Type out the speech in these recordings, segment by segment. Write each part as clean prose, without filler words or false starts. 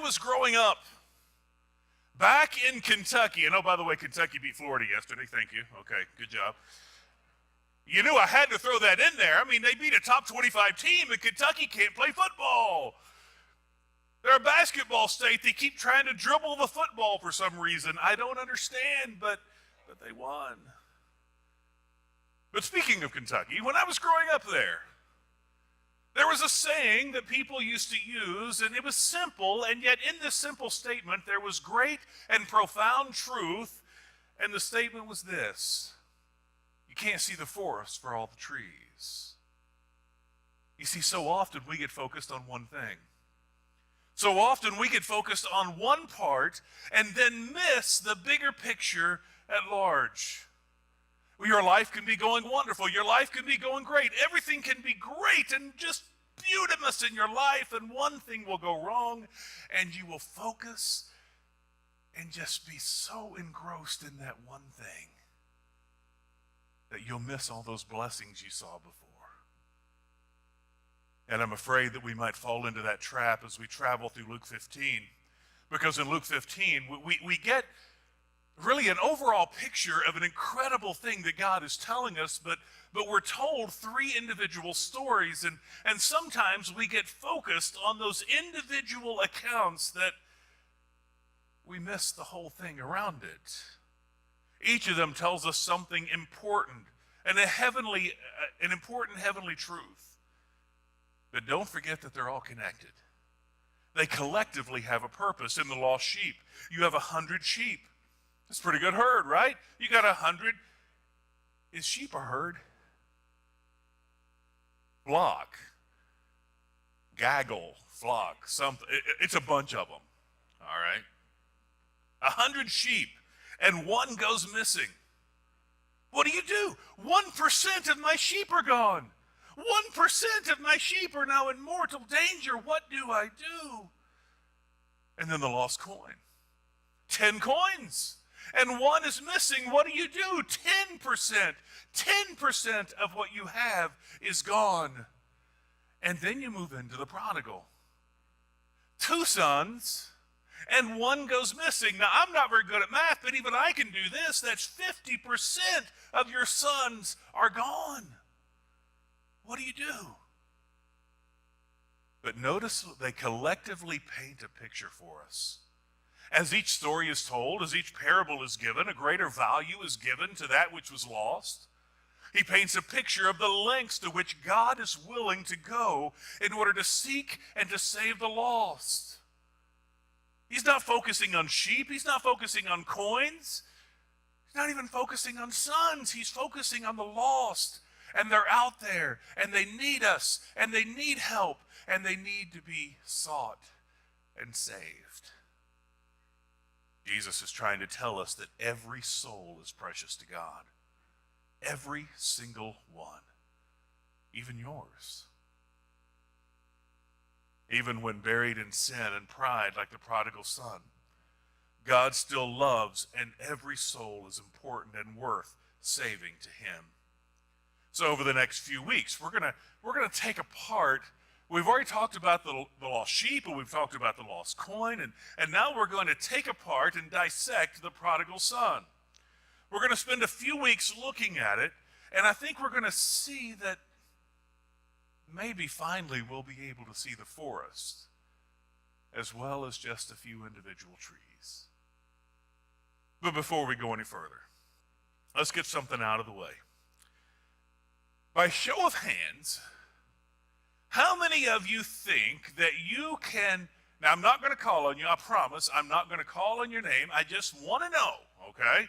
was growing up, back in Kentucky, and oh, by the way, Kentucky beat Florida yesterday. Thank you. Okay, good job. You knew I had to throw that in there. I mean, they beat a top 25 team, and Kentucky can't play football. They're a basketball state. They keep trying to dribble the football for some reason. I don't understand, but they won. But speaking of Kentucky, when I was growing up there was a saying that people used to use, and it was simple, and yet in this simple statement there was great and profound truth, and the statement was this: you can't see the forest for all the trees. You see, so often we get focused on one thing. So often we get focused on one part and then miss the bigger picture at large. Your life can be going wonderful. Your life can be going great. Everything can be great and just beautimous in your life, and one thing will go wrong, and you will focus and just be so engrossed in that one thing that you'll miss all those blessings you saw before. And I'm afraid that we might fall into that trap as we travel through Luke 15, because in Luke 15, we get really an overall picture of an incredible thing that God is telling us, but we're told three individual stories, and sometimes we get focused on those individual accounts that we miss the whole thing around it. Each of them tells us something important and an important heavenly truth. But don't forget that they're all connected. They collectively have a purpose. In the lost sheep, you have 100 sheep. That's a pretty good herd, right? You got 100. Is sheep a herd? Flock. Gaggle, flock, something. It's a bunch of them, all right? 100 sheep, and one goes missing. What do? 1% of my sheep are gone. 1% of my sheep are now in mortal danger. What do I do? And then the lost coin. 10 coins. And one is missing. What do? 10%. 10% of what you have is gone. And then you move into the prodigal. 2 sons, and one goes missing. Now, I'm not very good at math, but even I can do this. That's 50% of your sons are gone. What do? But notice they collectively paint a picture for us. As each story is told, as each parable is given, a greater value is given to that which was lost. He paints a picture of the lengths to which God is willing to go in order to seek and to save the lost. He's not focusing on sheep. He's not focusing on coins. He's not even focusing on sons. He's focusing on the lost. And they're out there, and they need us, and they need help, and they need to be sought and saved. Jesus is trying to tell us that every soul is precious to God. Every single one, even yours. Even when buried in sin and pride like the prodigal son, God still loves, and every soul is important and worth saving to him. So over the next few weeks, we're gonna take apart. We've already talked about the lost sheep, and we've talked about the lost coin, and now we're going to take apart and dissect the prodigal son. We're going to spend a few weeks looking at it, and I think we're going to see that maybe finally we'll be able to see the forest as well as just a few individual trees. But before we go any further, let's get something out of the way. By show of hands, how many of you think that you can, now I'm not going to call on you, I promise, I'm not going to call on your name, I just want to know, okay?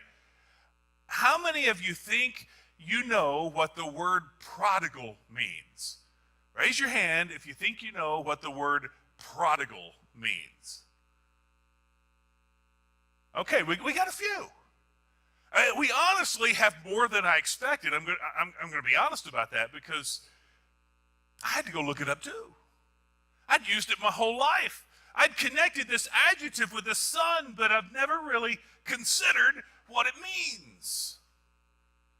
How many of you think you know what the word prodigal means? Raise your hand if you think you know what the word prodigal means. Okay, we got a few. We honestly have more than I expected. I'm going to be honest about that because I had to go look it up too. I'd used it my whole life. I'd connected this adjective with the son, but I've never really considered what it means.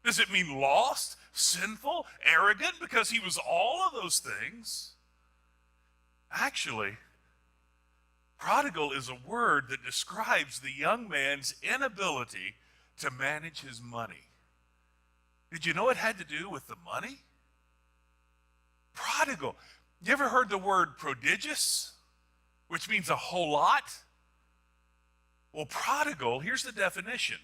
Does it mean lost, sinful, arrogant? Because he was all of those things. Actually, Prodigal is a word that describes the young man's inability to manage his money. Did you know it had to do with the money? Prodigal. You ever heard the word prodigious, which means a whole lot? Well, prodigal, here's the definition.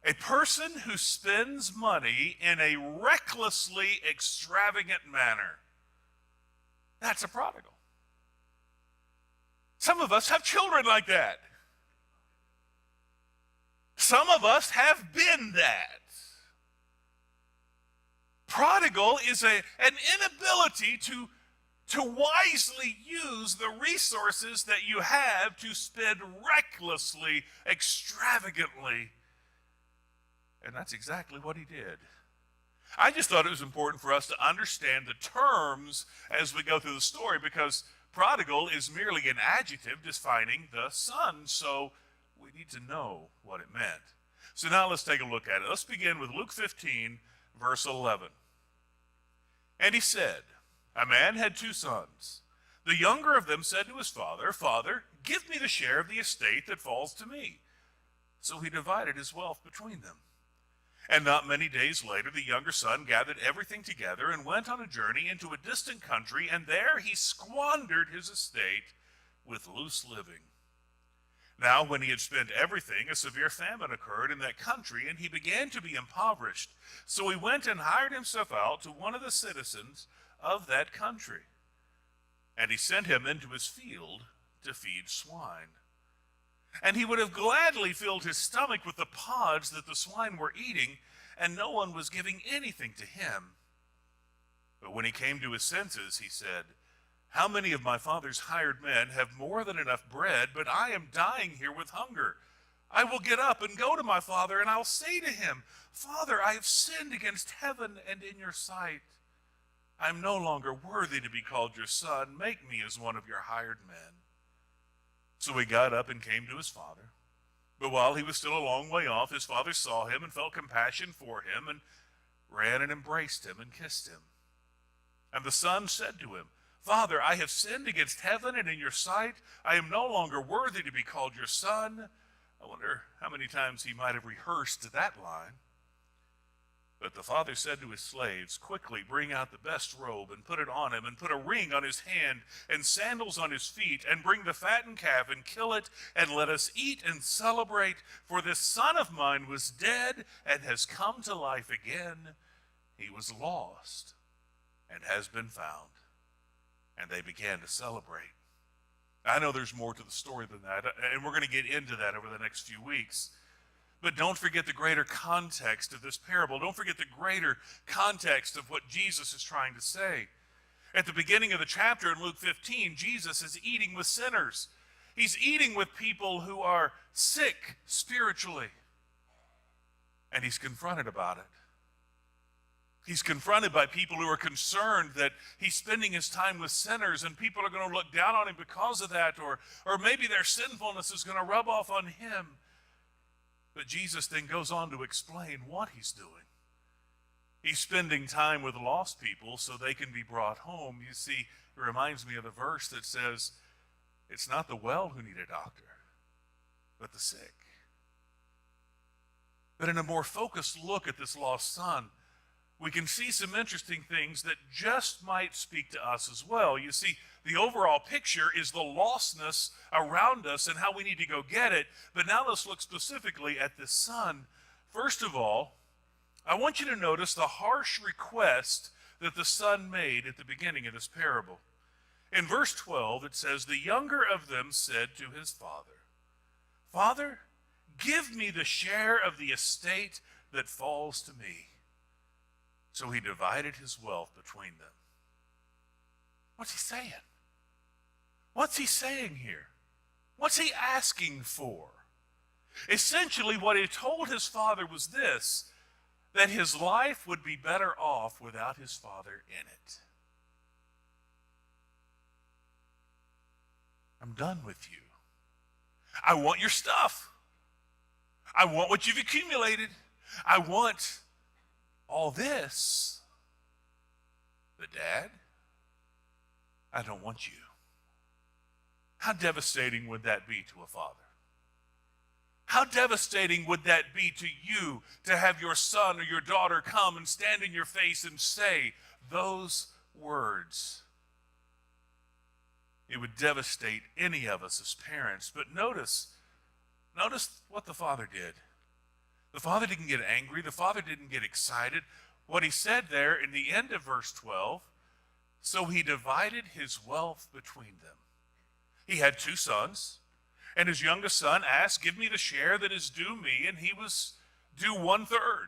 A person who spends money in a recklessly extravagant manner. That's a prodigal. Some of us have children like that. Some of us have been that. Prodigal is an inability to wisely use the resources that you have to spend recklessly, extravagantly. And that's exactly what he did. I just thought it was important for us to understand the terms as we go through the story, because prodigal is merely an adjective defining the son, so we need to know what it meant. So now let's take a look at it. Let's begin with Luke 15, verse 11. And he said, a man had 2 sons. The younger of them said to his father, Father, give me the share of the estate that falls to me. So he divided his wealth between them. And not many days later, the younger son gathered everything together and went on a journey into a distant country, and there he squandered his estate with loose living. Now, when he had spent everything, a severe famine occurred in that country, and he began to be impoverished. So he went and hired himself out to one of the citizens of that country. And he sent him into his field to feed swine. And he would have gladly filled his stomach with the pods that the swine were eating, and no one was giving anything to him. But when he came to his senses, he said, how many of my father's hired men have more than enough bread, but I am dying here with hunger? I will get up and go to my father, and I'll say to him, Father, I have sinned against heaven and in your sight. I am no longer worthy to be called your son. Make me as one of your hired men. So he got up and came to his father. But while he was still a long way off, his father saw him and felt compassion for him and ran and embraced him and kissed him. And the son said to him, Father, I have sinned against heaven and in your sight. I am no longer worthy to be called your son. I wonder how many times he might have rehearsed that line. But the father said to his slaves, quickly bring out the best robe and put it on him, and put a ring on his hand and sandals on his feet, and bring the fattened calf and kill it, and let us eat and celebrate. For this son of mine was dead and has come to life again. He was lost and has been found. And they began to celebrate. I know there's more to the story than that, and we're going to get into that over the next few weeks. But don't forget the greater context of this parable. Don't forget the greater context of what Jesus is trying to say. At the beginning of the chapter in Luke 15, Jesus is eating with sinners. He's eating with people who are sick spiritually. And he's confronted about it. He's confronted by people who are concerned that he's spending his time with sinners, and people are going to look down on him because of that, or maybe their sinfulness is going to rub off on him. But Jesus then goes on to explain what he's doing. He's spending time with lost people so they can be brought home. You see, it reminds me of the verse that says, it's not the well who need a doctor, but the sick. But in a more focused look at this lost son, we can see some interesting things that just might speak to us as well. You see, the overall picture is the lostness around us and how we need to go get it. But now let's look specifically at this son. First of all, I want you to notice the harsh request that the son made at the beginning of this parable. In verse 12, it says, the younger of them said to his father, Father, give me the share of the estate that falls to me. So he divided his wealth between them. What's he saying? What's he saying here? What's he asking for? Essentially, what he told his father was this, that his life would be better off without his father in it. I'm done with you. I want your stuff. I want what you've accumulated. I want all this. But Dad, I don't want you. How devastating would that be to a father? How devastating would that be to you to have your son or your daughter come and stand in your face and say those words? It would devastate any of us as parents. But notice what the father did. The father didn't get angry. The father didn't get excited. What he said there in the end of verse 12, so he divided his wealth between them. He had 2 sons, and his youngest son asked, give me the share that is due me, and he was due 1/3.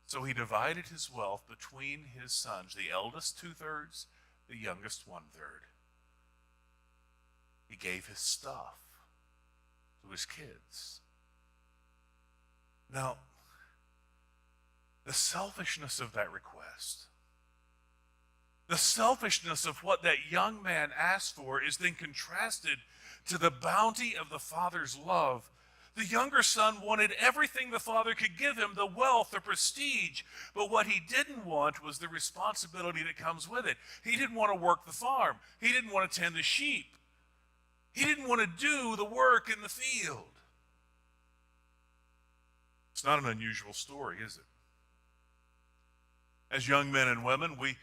So he divided his wealth between his sons, the eldest 2/3, the youngest 1/3. He gave his stuff to his kids. Now, the selfishness of that request, the selfishness of what that young man asked for is then contrasted to the bounty of the father's love. The younger son wanted everything the father could give him, the wealth, the prestige, but what he didn't want was the responsibility that comes with it. He didn't want to work the farm. He didn't want to tend the sheep. He didn't want to do the work in the field. It's not an unusual story, is it? As young men and women, we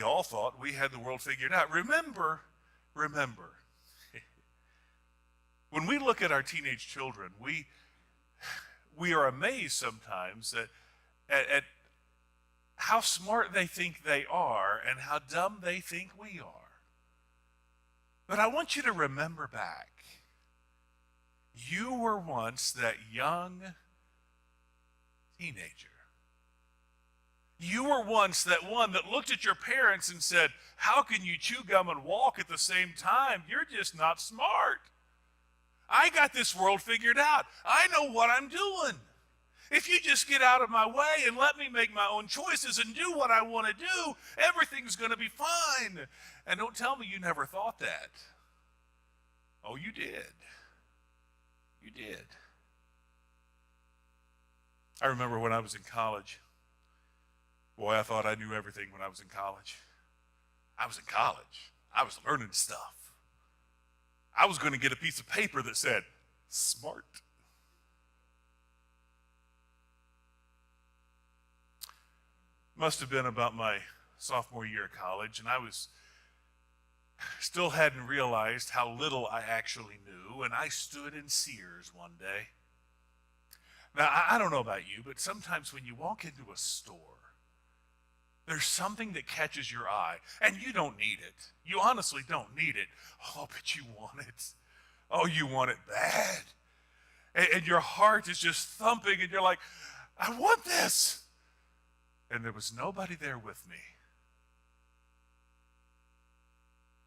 all thought we had the world figured out. Remember, when we look at our teenage children, we are amazed sometimes at how smart they think they are and how dumb they think we are. But I want you to remember back. You were once that young teenager. You were once that one that looked at your parents and said, how can you chew gum and walk at the same time? You're just not smart. I got this world figured out. I know what I'm doing. If you just get out of my way and let me make my own choices and do what I want to do, everything's going to be fine. And don't tell me you never thought that. Oh, you did. You did. I remember when I was in college. Boy, I thought I knew everything when I was in college. I was in college. I was learning stuff. I was going to get a piece of paper that said, smart. Must have been about my sophomore year of college, and I still hadn't realized how little I actually knew, and I stood in Sears one day. Now, I don't know about you, but sometimes when you walk into a store, there's something that catches your eye, and you don't need it. You honestly don't need it. Oh, but you want it. Oh, you want it bad. And your heart is just thumping, and you're like, I want this. And there was nobody there with me.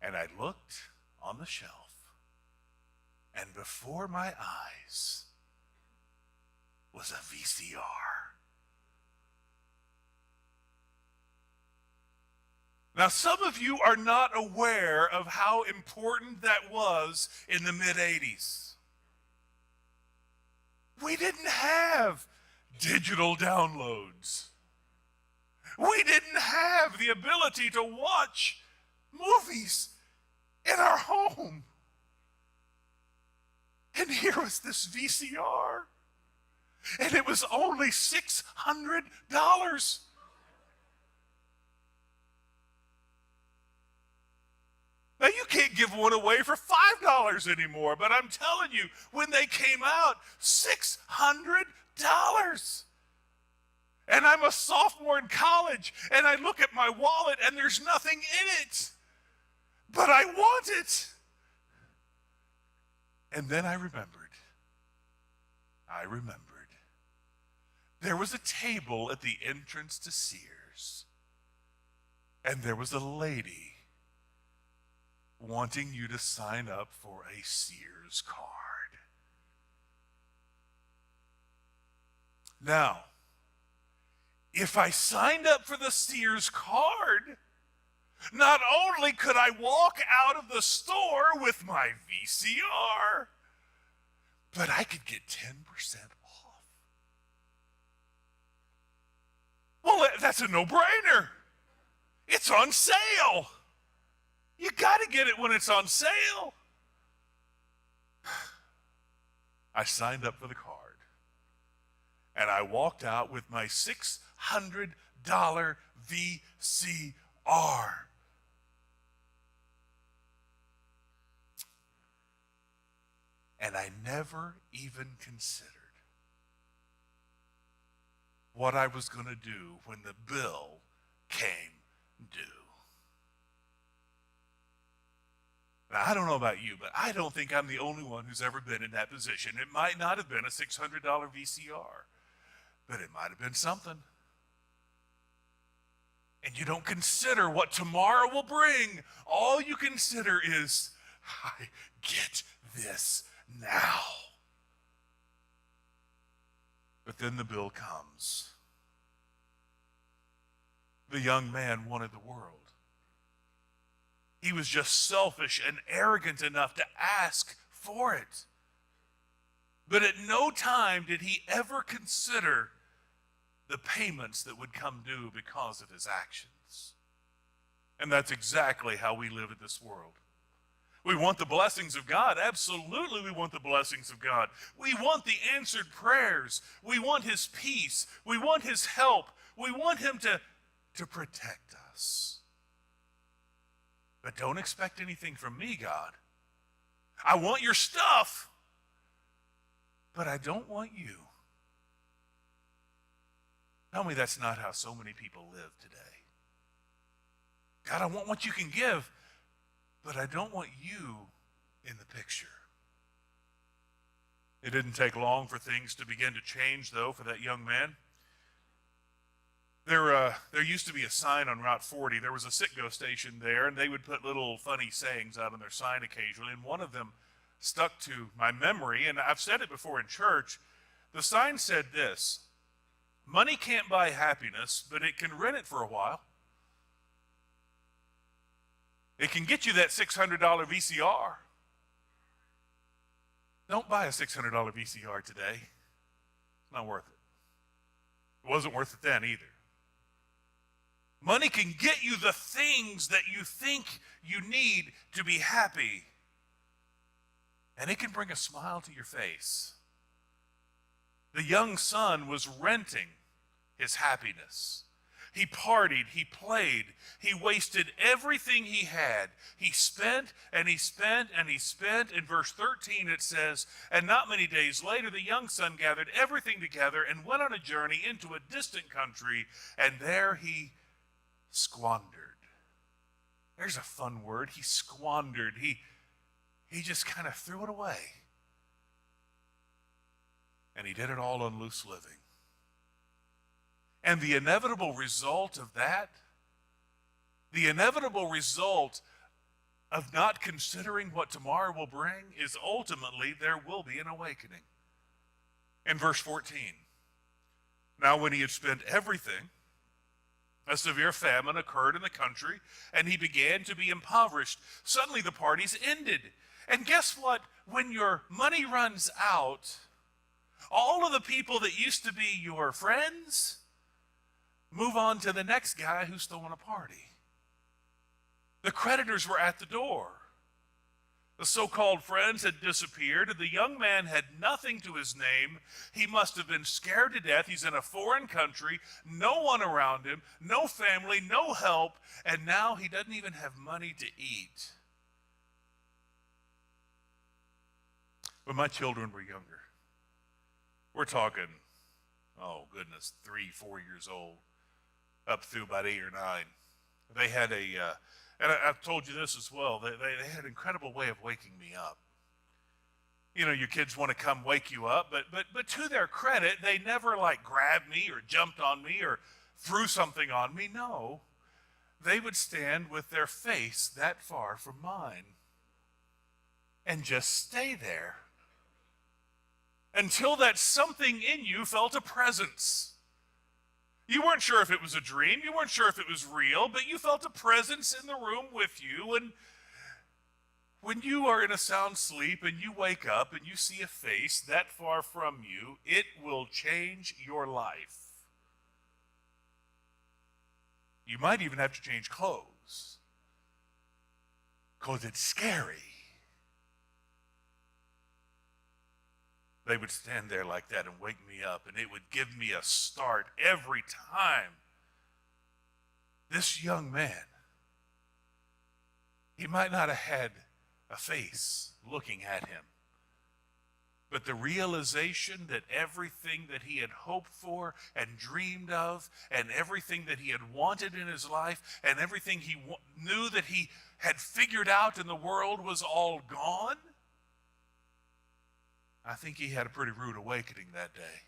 And I looked on the shelf, and before my eyes was a VCR. Now, some of you are not aware of how important that was in the mid-'80s. We didn't have digital downloads. We didn't have the ability to watch movies in our home. And here was this VCR. And it was only $600. Now, you can't give one away for $5 anymore, but I'm telling you, when they came out, $600. And I'm a sophomore in college, and I look at my wallet, and there's nothing in it. But I want it. And then I remembered. There was a table at the entrance to Sears, and there was a lady wanting you to sign up for a Sears card. Now, if I signed up for the Sears card, not only could I walk out of the store with my VCR, but I could get 10% off. Well, that's a no-brainer. It's on sale. You got to get it when it's on sale. I signed up for the card. And I walked out with my $600 VCR. And I never even considered what I was going to do when the bill came due. Now, I don't know about you, but I don't think I'm the only one who's ever been in that position. It might not have been a $600 VCR, but it might have been something. And you don't consider what tomorrow will bring. All you consider is, I get this now. But then the bill comes. The young man wanted the world. He was just selfish and arrogant enough to ask for it. But at no time did he ever consider the payments that would come due because of his actions. And that's exactly how we live in this world. We want the blessings of God. Absolutely, we want the blessings of God. We want the answered prayers. We want his peace. We want his help. We want him to protect us. But don't expect anything from me, God. I want your stuff, but I don't want you. Tell me that's not how so many people live today. God, I want what you can give, but I don't want you in the picture. It didn't take long for things to begin to change, though, for that young man. There used to be a sign on Route 40. There was a Citgo station there, and they would put little funny sayings out on their sign occasionally, and one of them stuck to my memory, and I've said it before in church. The sign said this: money can't buy happiness, but it can rent it for a while. It can get you that $600 VCR. Don't buy a $600 VCR today. It's not worth it. It wasn't worth it then either. Money can get you the things that you think you need to be happy. And it can bring a smile to your face. The young son was renting his happiness. He partied, he played, he wasted everything he had. He spent and he spent and he spent. In verse 13 it says, and not many days later the young son gathered everything together and went on a journey into a distant country, and there he squandered. There's a fun word. He squandered. He just kind of threw it away. And he did it all on loose living. And the inevitable result of that, the inevitable result of not considering what tomorrow will bring, is ultimately there will be an awakening. In verse 14, now when he had spent everything, a severe famine occurred in the country, and he began to be impoverished. Suddenly the parties ended. And guess what? When your money runs out, all of the people that used to be your friends move on to the next guy who's throwing a party. The creditors were at the door. The so-called friends had disappeared, and the young man had nothing to his name. He must have been scared to death. He's in a foreign country, no one around him, no family, no help, and now he doesn't even have money to eat. When my children were younger, we're talking, oh goodness, 3, 4 years old, up through about 8 or 9. They had and I've told you this as well, they had an incredible way of waking me up. You know, your kids want to come wake you up, but to their credit, they never like grabbed me or jumped on me or threw something on me. No, they would stand with their face that far from mine and just stay there until that something in you felt a presence. You weren't sure if it was a dream, you weren't sure if it was real, but you felt a presence in the room with you. And when you are in a sound sleep and you wake up and you see a face that far from you, it will change your life. You might even have to change clothes. because it's scary. They would stand there like that and wake me up, and it would give me a start every time. This young man, he might not have had a face looking at him, but the realization that everything that he had hoped for and dreamed of, and everything that he had wanted in his life, and everything he knew that he had figured out in the world was all gone, I think he had a pretty rude awakening that day.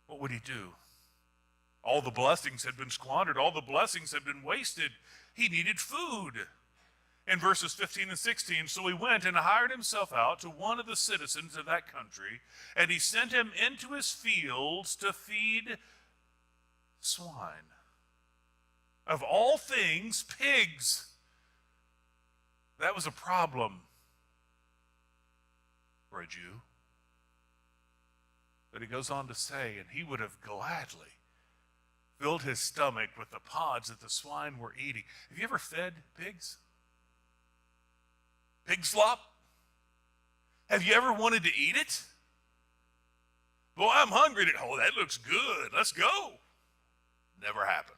What would he do? All the blessings had been squandered. All the blessings had been wasted. He needed food. In verses 15 and 16, so he went and hired himself out to one of the citizens of that country, and he sent him into his fields to feed swine. Of all things, pigs. That was a problem for a Jew. But he goes on to say, and he would have gladly filled his stomach with the pods that the swine were eating. Have you ever fed pigs? Pig slop? Have you ever wanted to eat it? Boy, I'm hungry. Oh, that looks good. Let's go. Never happened.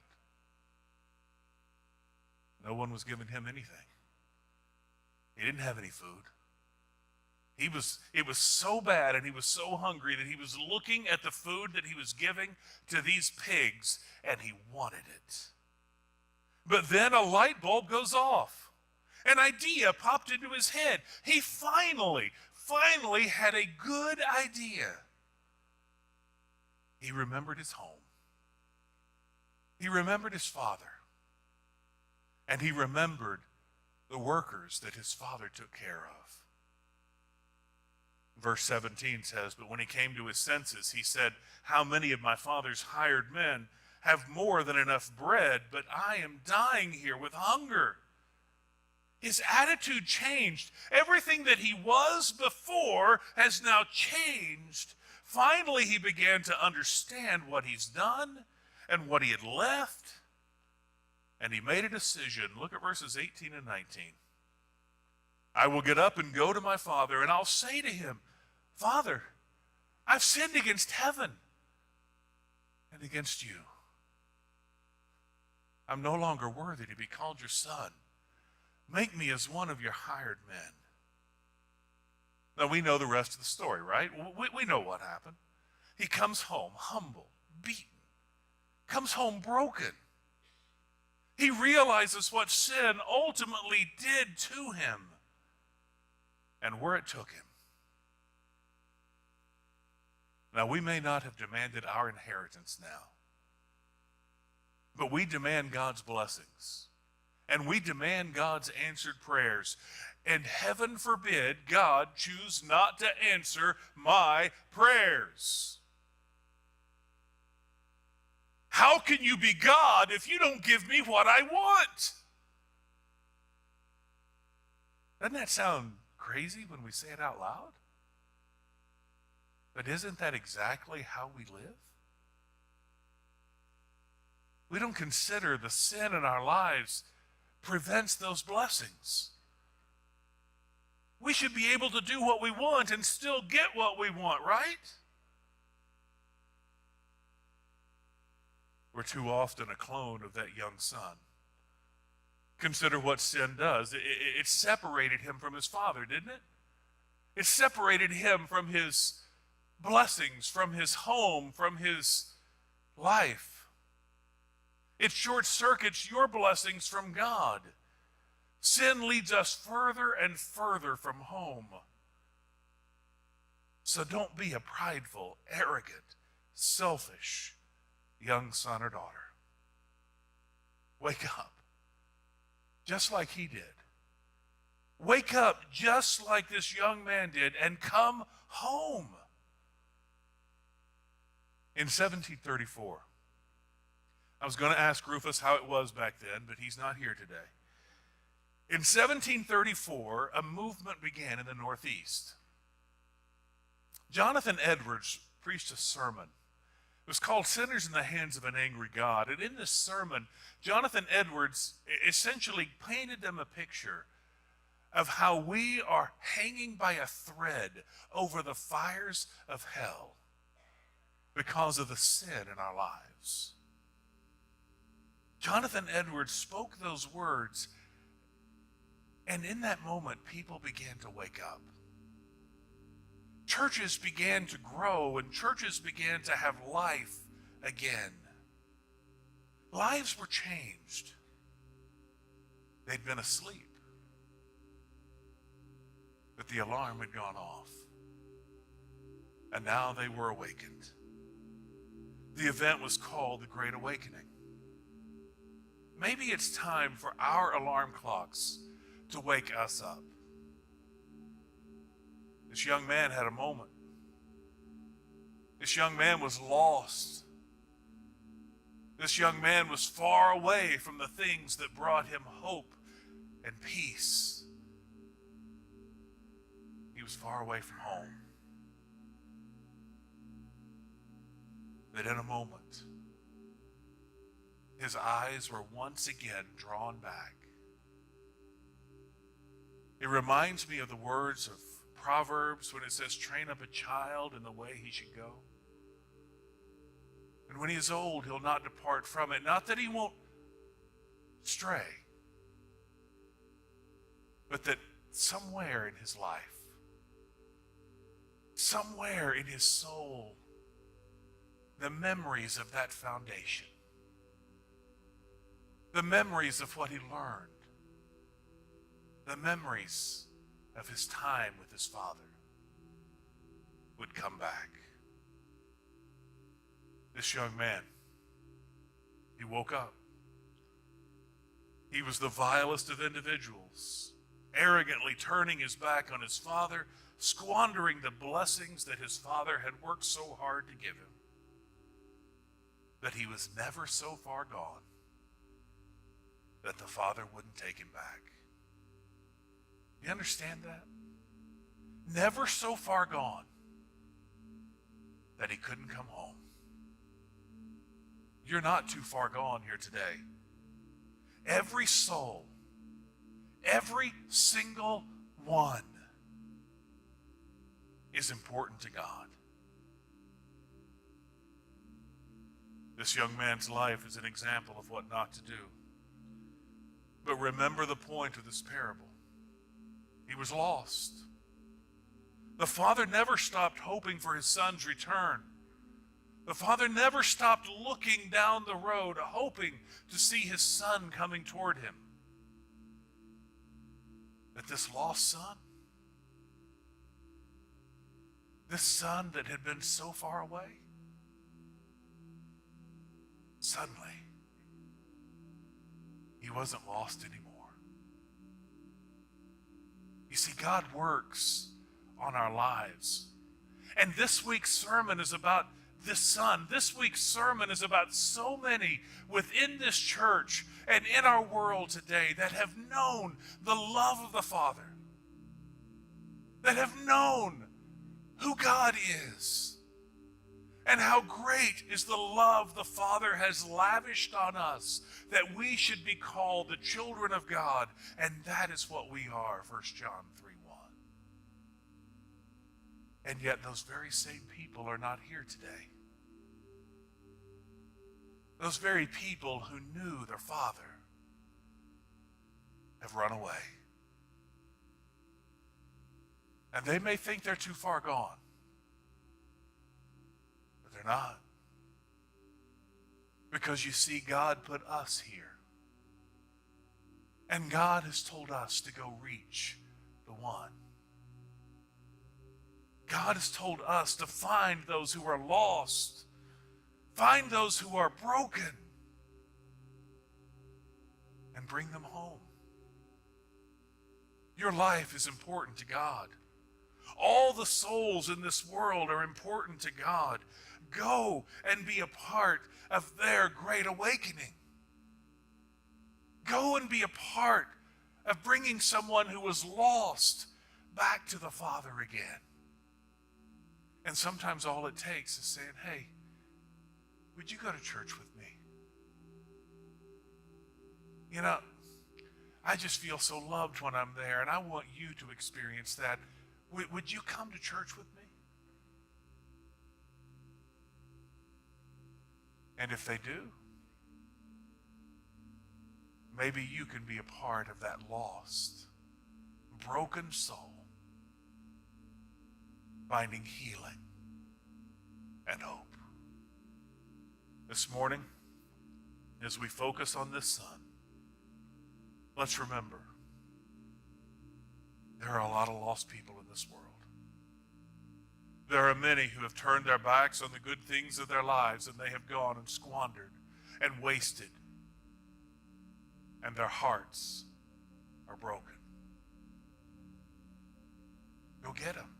No one was giving him anything. He didn't have any food. It was so bad, and he was so hungry that he was looking at the food that he was giving to these pigs, and he wanted it. But then a light bulb goes off. An idea popped into his head. He finally had a good idea. He remembered his home. He remembered his father. And he remembered the workers that his father took care of. Verse 17 says, but when he came to his senses, he said, how many of my father's hired men have more than enough bread, but I am dying here with hunger. His attitude changed. Everything that he was before has now changed. Finally, he began to understand what he's done and what he had left. And he made a decision. Look at verses 18 and 19. I will get up and go to my father, and I'll say to him, Father, I've sinned against heaven and against you. I'm no longer worthy to be called your son. Make me as one of your hired men. Now, we know the rest of the story, right? We know what happened. He comes home humble, beaten, comes home broken. He realizes what sin ultimately did to him and where it took him. Now, we may not have demanded our inheritance now, but we demand God's blessings, and we demand God's answered prayers. And heaven forbid God choose not to answer my prayers. How can you be God if you don't give me what I want? Doesn't that sound crazy when we say it out loud? But isn't that exactly how we live? We don't consider the sin in our lives prevents those blessings. We should be able to do what we want and still get what we want, right? We're too often a clone of that young son. Consider what sin does. It separated him from his father, didn't it? It separated him from his blessings, from his home, from his life. It short circuits your blessings from God. Sin leads us further and further from home. So don't be a prideful, arrogant, selfish young son or daughter. Wake up, just like he did. Wake up just like this young man did and come home. In 1734, I was going to ask Rufus how it was back then, but he's not here today. In 1734, a movement began in the Northeast. Jonathan Edwards preached a sermon. It was called Sinners in the Hands of an Angry God. And in this sermon, Jonathan Edwards essentially painted them a picture of how we are hanging by a thread over the fires of hell because of the sin in our lives. Jonathan Edwards spoke those words, and in that moment, people began to wake up. Churches began to grow, and churches began to have life again. Lives were changed. They'd been asleep, but the alarm had gone off, and now they were awakened. The event was called the Great Awakening. Maybe it's time for our alarm clocks to wake us up. This young man had a moment. This young man was lost. This young man was far away from the things that brought him hope and peace. He was far away from home. But in a moment, his eyes were once again drawn back. It reminds me of the words of Proverbs when it says, train up a child in the way he should go. And when he is old, he'll not depart from it. Not that he won't stray, but that somewhere in his life, somewhere in his soul, the memories of that foundation, the memories of what he learned, the memories of his time with his father would come back. This young man, he woke up. He was the vilest of individuals, arrogantly turning his back on his father, squandering the blessings that his father had worked so hard to give him. But he was never so far gone that the father wouldn't take him back. You understand that? Never so far gone that he couldn't come home. You're not too far gone here today. Every soul, every single one is important to God. This young man's life is an example of what not to do. But remember the point of this parable. He was lost. The father never stopped hoping for his son's return. The father never stopped looking down the road, hoping to see his son coming toward him. But this lost son, this son that had been so far away, suddenly, he wasn't lost anymore. You see, God works on our lives. And this week's sermon is about this son. This week's sermon is about so many within this church and in our world today that have known the love of the Father, that have known who God is, and how great is the love the Father has lavished on us, that we should be called the children of God, and that is what we are, 1 John 3:1. And yet those very same people are not here today. Those very people who knew their Father have run away. And they may think they're too far gone, but they're not. Because you see, God put us here. And God has told us to go reach the one. God has told us to find those who are lost, find those who are broken, and bring them home. Your life is important to God. All the souls in this world are important to God. Go and be a part of their great awakening. Go and be a part of bringing someone who was lost back to the Father again. And sometimes all it takes is saying, hey, would you go to church with me? You know, I just feel so loved when I'm there, and I want you to experience that. Would you come to church with me? And if they do, maybe you can be a part of that lost, broken soul finding healing and hope. This morning, as we focus on this Son, let's remember there are a lot of lost people in this world. There are many who have turned their backs on the good things of their lives, and they have gone and squandered and wasted, and their hearts are broken. Go get them.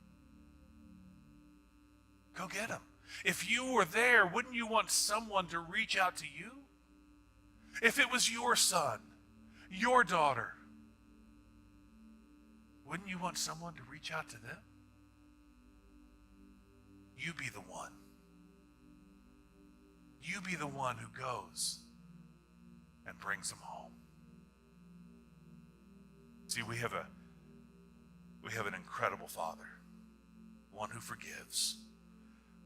Go get them. If you were there, wouldn't you want someone to reach out to you? If it was your son, your daughter, wouldn't you want someone to reach out to them? You be the one. You be the one who goes and brings them home. See, we have an incredible Father, one who forgives,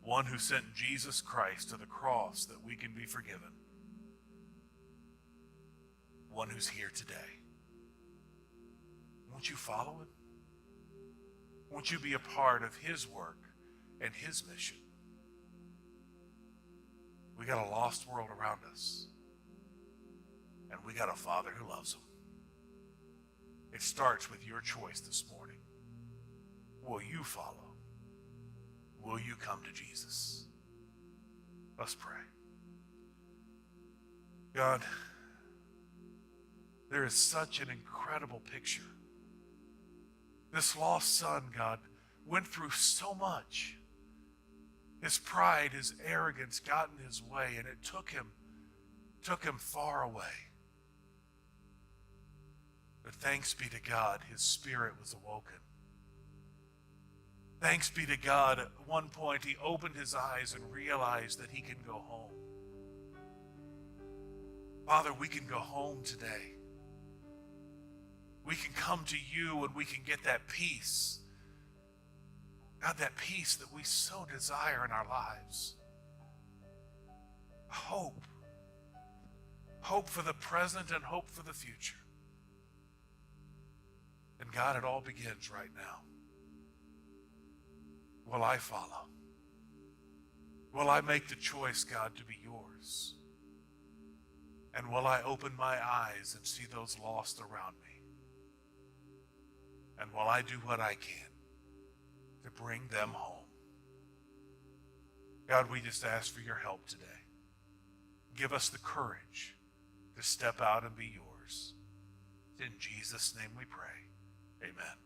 one who sent Jesus Christ to the cross that we can be forgiven, one who's here today. Won't you follow him? Won't you be a part of his work and his mission? We got a lost world around us, and we got a Father who loves them. It starts with your choice this morning. Will you follow? Will you come to Jesus? Let's pray. God, there is such an incredible picture. This lost son, God, went through so much. His pride, his arrogance got in his way, and it took him far away. But thanks be to God, his spirit was awoken. Thanks be to God, at one point he opened his eyes and realized that he can go home. Father, we can go home today. We can come to you and we can get that peace. God, that peace that we so desire in our lives. Hope. Hope for the present and hope for the future. And God, it all begins right now. Will I follow? Will I make the choice, God, to be yours? And will I open my eyes and see those lost around me? And will I do what I can to bring them home? God, we just ask for your help today. Give us the courage to step out and be yours. In Jesus' name we pray. Amen.